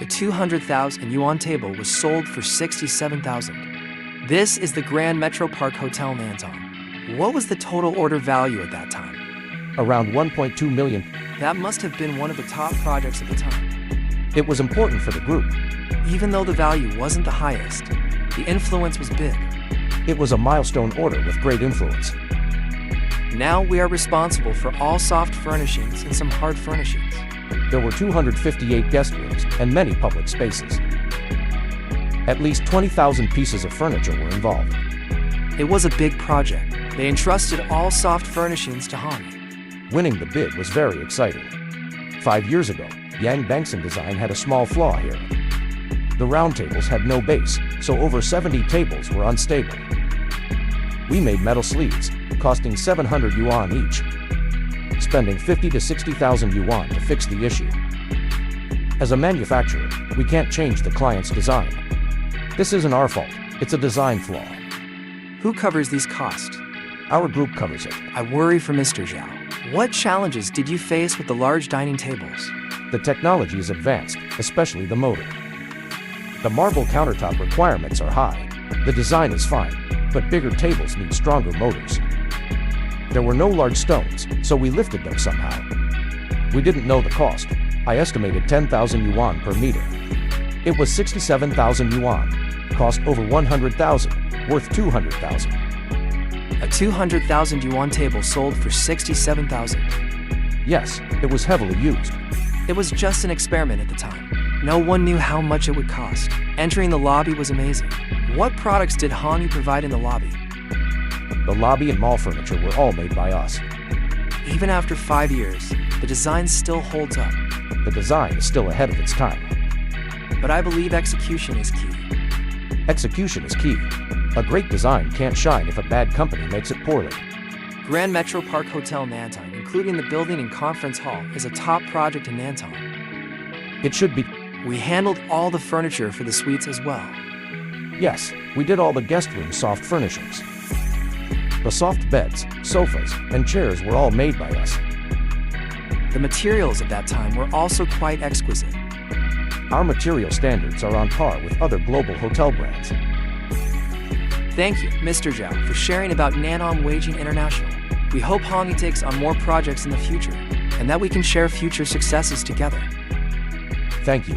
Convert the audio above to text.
The 200,000 yuan table was sold for 67,000. This is the Grand Metropark Hotel Nantong. What was the total order value at that time? Around 1.2 million. That must have been one of the top projects at the time. It was important for the group. Even though the value wasn't the highest, the influence was big. It was a milestone order with great influence. Now we are responsible for all soft furnishings and some hard furnishings. There were 258 guest rooms and many public spaces. At least 20,000 pieces of furniture were involved. It was a big project. They entrusted all soft furnishings to Hongye. Winning the bid was very exciting. 5 years ago, Yang Bangsan Design had a small flaw here. The round tables had no base, so over 70 tables were unstable. We made metal sleeves, costing 700 yuan each, spending 50 to 60,000 yuan to fix the issue. As a manufacturer, we can't change the client's design. This isn't our fault, it's a design flaw. Who covers these costs? Our group covers it. I worry for Mr. Zhao. What challenges did you face with the large dining tables? The technology is advanced, especially the motor. The marble countertop requirements are high. The design is fine, but bigger tables need stronger motors. There were no large stones, so we lifted them somehow. We didn't know the cost. I estimated 10,000 yuan per meter. It was 67,000 yuan, cost over 100,000, worth 200,000. A 200,000 yuan table sold for 67,000. Yes, it was heavily used. It was just an experiment at the time. No one knew how much it would cost. Entering the lobby was amazing. What products did Hongye provide in the lobby? The lobby and mall furniture were all made by us. Even after 5 years, the design still holds up. The design is still ahead of its time. But I believe execution is key. Execution is key. A great design can't shine if a bad company makes it poorly. Grand Metropark Hotel Nantong, including the building and conference hall, is a top project in Nantong. It should be. We handled all the furniture for the suites as well. Yes, we did all the guest room soft furnishings. The soft beds, sofas, and chairs were all made by us. The materials at that time were also quite exquisite. Our material standards are on par with other global hotel brands. Thank you, Mr. Zhao, for sharing about Nantong Weijing International. We hope Hongye takes on more projects in the future, and that we can share future successes together. Thank you.